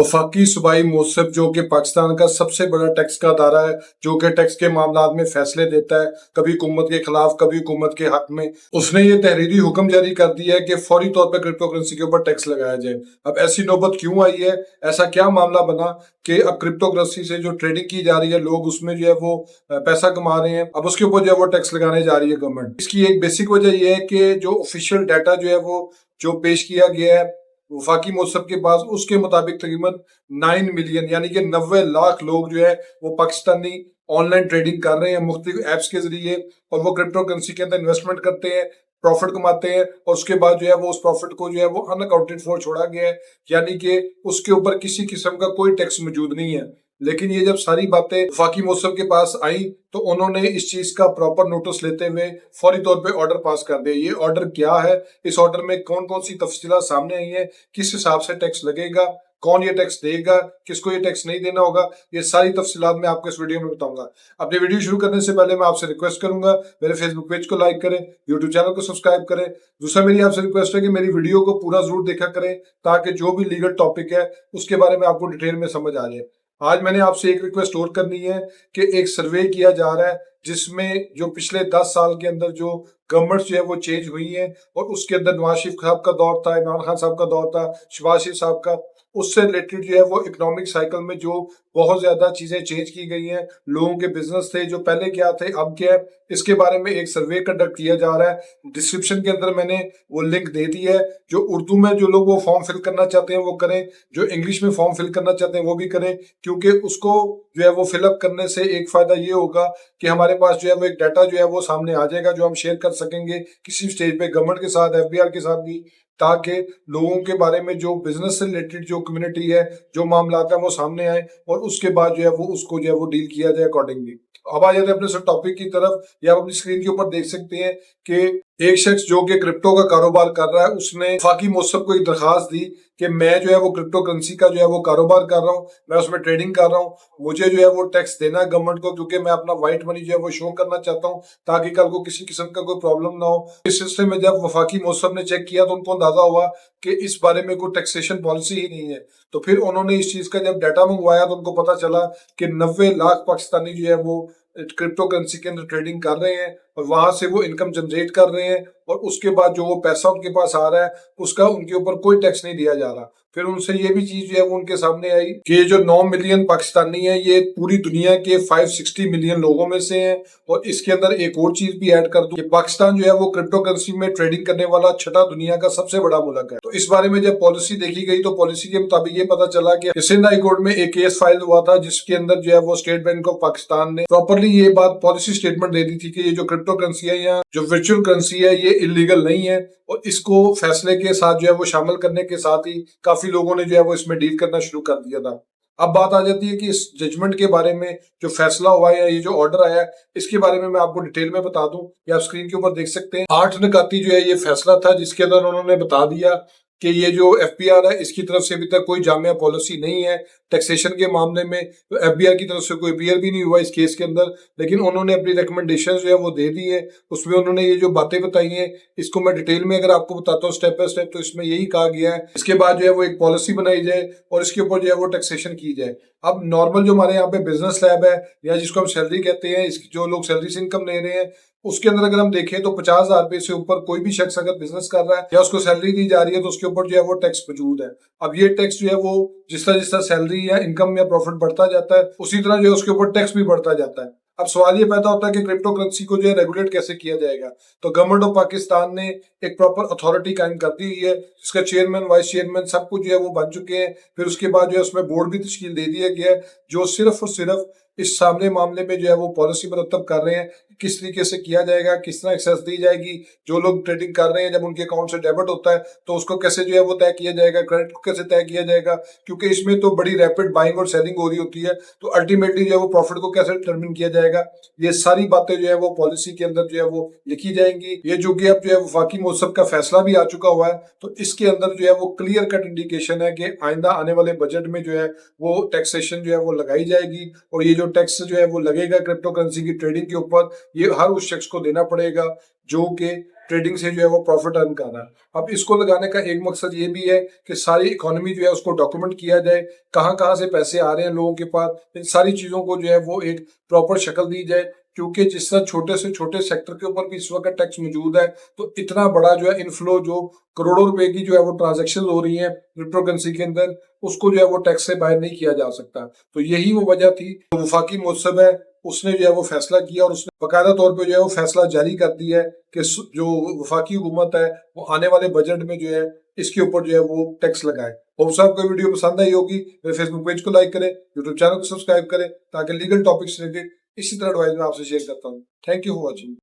वफाकी सूबाई मौसम जो कि पाकिस्तान का सबसे बड़ा टैक्स का अदारा है, जो कि टैक्स के मामलात में फैसले देता है, कभी हुकूमत के खिलाफ कभी हुकूमत के हक में। उसने ये तहरीरी हुक्म जारी कर दिया है कि फौरी तौर पर क्रिप्टो करेंसी के ऊपर टैक्स लगाया जाए। अब ऐसी नौबत क्यों आई है, ऐसा क्या मामला बना कि अब क्रिप्टो करेंसी से जो ट्रेडिंग की जा रही है, लोग उसमें जो है वो पैसा कमा रहे हैं, अब उसके ऊपर जो है वो टैक्स लगाने जा रही है गवर्नमेंट। इसकी एक बेसिक वजह यह है कि जो ऑफिशियल डाटा जो है वो जो पेश किया गया है वफाकी मौसम के पास, उसके मुताबिक तकरीबन 9 मिलियन यानी कि 90 लाख लोग जो है वो पाकिस्तानी ऑनलाइन ट्रेडिंग कर रहे हैं मुख्तलिफ ऐप्स के जरिए, और वो क्रिप्टो करेंसी के अंदर इन्वेस्टमेंट करते हैं, प्रॉफिट कमाते हैं, और उसके बाद जो है वो उस प्रॉफिट को जो है वो अनअकाउंटेड फॉर छोड़ा गया है, यानी कि उसके ऊपर किसी किस्म का कोई टैक्स मौजूद नहीं है। लेकिन ये जब सारी बातें वफाकी मौसम के पास आई तो उन्होंने इस चीज का प्रॉपर नोटिस लेते हुए फौरी तौर पे ऑर्डर पास कर दिया। ये ऑर्डर क्या है, इस ऑर्डर में कौन कौन सी तफसीलात सामने आई है, किस हिसाब से टैक्स लगेगा, कौन ये टैक्स देगा, किसको ये टैक्स नहीं देना होगा, ये सारी तफसीलात मैं आपको इस वीडियो में बताऊंगा। अपने वीडियो शुरू करने से पहले मैं आपसे रिक्वेस्ट करूंगा मेरे फेसबुक पेज को लाइक करें, यूट्यूब चैनल को सब्सक्राइब करें। दूसरा मेरी आपसे रिक्वेस्ट है कि मेरी वीडियो को पूरा जरूर देखा करें ताकि जो भी लीगल टॉपिक है उसके बारे में आपको डिटेल में समझ आ जाए। आज मैंने आपसे एक रिक्वेस्ट और करनी है कि एक सर्वे किया जा रहा है जिसमें जो पिछले 10 साल के अंदर जो गवर्नमेंट जो है वो चेंज हुई है, और उसके अंदर नवाज शरीफ साहब का दौर था, इमरान खान साहब का दौर था, शहबाज शरीफ साहब का, उससे रिलेटेड जो है वो इकोनॉमिक साइकिल में जो बहुत ज्यादा चीजें चेंज की गई हैं, लोगों के बिजनेस थे जो पहले क्या थे अब क्या है, इसके बारे में एक सर्वे कंडक्ट किया जा रहा है। डिस्क्रिप्शन के अंदर मैंने वो लिंक दे दी है। जो उर्दू में जो लोग वो फॉर्म फिल करना चाहते हैं वो करें, जो इंग्लिश में फॉर्म फिल करना चाहते हैं वो भी करें, क्योंकि उसको जो है वो फिलअप करने से एक फायदा ये होगा कि हमारे पास जो है वो एक डाटा जो है वो सामने आ जाएगा जो हम शेयर कर सकेंगे किसी स्टेज पे गवर्नमेंट के साथ, एफबीआर के साथ भी, ताकि लोगों के बारे में जो बिजनेस से रिलेटेड जो कम्युनिटी है, जो मामला है वो सामने आए, और उसके बाद जो है वो उसको जो है वो डील किया जाए अकॉर्डिंगली। अब आ जाते हैं अपने टॉपिक की तरफ। या आप अपनी स्क्रीन के ऊपर देख सकते हैं कि एक शख्स जो कि क्रिप्टो का कारोबार कर रहा है उसने वफाकी मौसम को एक दरखास्त दी कि मैं जो है वो क्रिप्टो करेंसी का जो है वो कारोबार कर रहा हूँ, मैं उसमें ट्रेडिंग कर रहा हूँ, मुझे जो है वो टैक्स देना है गवर्नमेंट को, क्योंकि मैं अपना व्हाइट मनी जो है वो शो करना चाहता हूँ ताकि कल को किसी किस्म का कोई प्रॉब्लम ना हो। इस सिलसिले में जब वफाकी मौसम ने चेक किया तो उनको अंदाजा हुआ कि इस बारे में कोई टैक्सेशन पॉलिसी ही नहीं है। तो फिर उन्होंने इस चीज का जब डाटा मंगवाया तो उनको पता चला कि 90 लाख पाकिस्तानी जो है वो क्रिप्टो करेंसी के अंदर ट्रेडिंग कर रहे हैं, और वहां से वो इनकम जनरेट कर रहे हैं, और उसके बाद जो वो पैसा उनके पास आ रहा है उसका उनके ऊपर कोई टैक्स नहीं दिया जा रहा। फिर उनसे ये भी चीज जो है वो उनके सामने आई कि ये जो 9 मिलियन पाकिस्तानी है ये पूरी दुनिया के 560 मिलियन लोगों में से हैं। और इसके अंदर एक और चीज भी ऐड कर दूं कि पाकिस्तान जो है वो क्रिप्टो करेंसी में ट्रेडिंग करने वाला छठा दुनिया का सबसे बड़ा मुल्क है। तो इस बारे में जब पॉलिसी देखी गई तो पॉलिसी के मुताबिक ये पता चला कि सिंध हाई कोर्ट में एक केस फाइल हुआ था जिसके अंदर जो है वो स्टेट बैंक ऑफ पाकिस्तान ने प्रॉपरली ये बात पॉलिसी स्टेटमेंट दे दी थी कि ये जो क्रिप्टो करेंसी है या जो वर्चुअल करेंसी है ये इलीगल नहीं है, और इसको फैसले के साथ जो है वो शामिल करने के साथ ही काफी लोगों ने जो है वो इसमें डील करना शुरू कर दिया था। अब बात आ जाती है कि इस जजमेंट के बारे में जो फैसला हुआ है, ये जो ऑर्डर आया है, इसके बारे में मैं आपको डिटेल में बता दूं। ये आप स्क्रीन के ऊपर देख सकते हैं 8 निकाती जो है ये फैसला था जिसके अंदर उन्होंने बता दिया कि ये जो एफबीआर है इसकी तरफ से अभी तक कोई जामिया पॉलिसी नहीं है टैक्सेशन के मामले में। तो एफबीआर की तरफ से कोई अपीयर भी नहीं हुआ इस केस के अंदर, लेकिन उन्होंने अपनी रिकमेंडेशन जो है वो दे दी है। उसमें उन्होंने ये जो बातें बताई हैं इसको मैं डिटेल में अगर आपको बताता हूँ स्टेप बाय स्टेप, तो इसमें यही कहा गया है इसके बाद जो है वो एक पॉलिसी बनाई जाए और इसके ऊपर जो है वो टैक्सेशन की जाए। अब नॉर्मल जो हमारे यहाँ पे बिजनेस लैब है या जिसको हम सैलरी कहते हैं, जो लोग सैलरी से इनकम ले रहे हैं, उसके अंदर अगर हम देखें तो 50,000 रुपए से ऊपर कोई भी शख्स अगर बिजनेस कर रहा है या उसको सैलरी दी जा रही है तो उसके ऊपर जो है वो टैक्स मौजूद है। अब ये टैक्स जो है वो जिस तरह सैलरी या इनकम या प्रॉफिट बढ़ता जाता है उसी तरह जो है उसके ऊपर टैक्स भी बढ़ता जाता है। अब सवाल ये पैदा होता है कि क्रिप्टो करेंसी को जो है रेगुलेट कैसे किया जाएगा। तो गवर्नमेंट ऑफ पाकिस्तान ने एक प्रॉपर अथॉरिटी कायम कर दी हुई है जिसका चेयरमैन, वाइस चेयरमैन सब कुछ जो है वो बन चुके हैं। फिर उसके बाद जो है उसमें बोर्ड भी तश्कील दे दिया गया है जो सिर्फ और सिर्फ इस सामने मामले में जो है वो पॉलिसी मुरतब कर रहे हैं किस तरीके से किया जाएगा, किस तरह एक्सेस दी जाएगी, जो लोग ट्रेडिंग कर रहे हैं जब उनके अकाउंट से डेबिट होता है तो उसको कैसे जो है वो तय किया जाएगा, क्रेडिट को कैसे तय किया जाएगा, क्योंकि इसमें तो बड़ी रैपिड बाइंग और सेलिंग हो रही होती है। तो अल्टीमेटली जो है वो प्रॉफिट को कैसे डिटरमिन किया जाएगा, ये सारी बातें जो है वो पॉलिसी के अंदर जो है वो लिखी जाएंगी। ये जो कि अब जो है वफाकी मौसम का फैसला भी आ चुका हुआ है, तो इसके अंदर जो है वो क्लियर कट इंडिकेशन है कि आइंदा आने वाले बजट में जो है वो टैक्सेशन जो है वो लगाई जाएगी, और ये जो टैक्स जो है वो लगेगा क्रिप्टो करेंसी की ट्रेडिंग के ऊपर, ये हर उस शख्स को देना पड़ेगा जो कि ट्रेडिंग से जो है वो प्रॉफिट अर्न कर रहा है। अब इसको लगाने का एक मकसद ये भी है कि सारी इकोनॉमी जो है उसको डॉक्यूमेंट किया जाए, कहाँ कहाँ से पैसे आ रहे हैं लोगों के पास, इन सारी चीज़ों को जो है वो एक प्रॉपर शक्ल दी जाए। क्योंकि जिस तरह छोटे से छोटे सेक्टर के ऊपर भी इस वक्त टैक्स मौजूद है, तो इतना बड़ा जो है इनफ्लो, जो करोड़ों रुपए की जो है वो ट्रांजेक्शन हो रही है क्रिप्टो करेंसी के अंदर, उसको जो है वो टैक्स से बाहर नहीं किया जा सकता। तो यही वो वजह थी। वफाकी मुसब है, उसने जो है वो फैसला किया और उसने बाकायदा तौर पे जो है वो फैसला जारी कर दिया है कि जो वफाकी हुकूमत है वो आने वाले बजट में जो है इसके ऊपर जो है वो टैक्स लगाए। होप साहब को वीडियो पसंद आई होगी। मेरे फेसबुक पेज को लाइक करें, यूट्यूब चैनल को सब्सक्राइब करें, ताकि लीगल टॉपिक्स रिलेटेड इसी तरह एडवाइस मैं आपसे शेयर करता हूँ। Thank you for watching.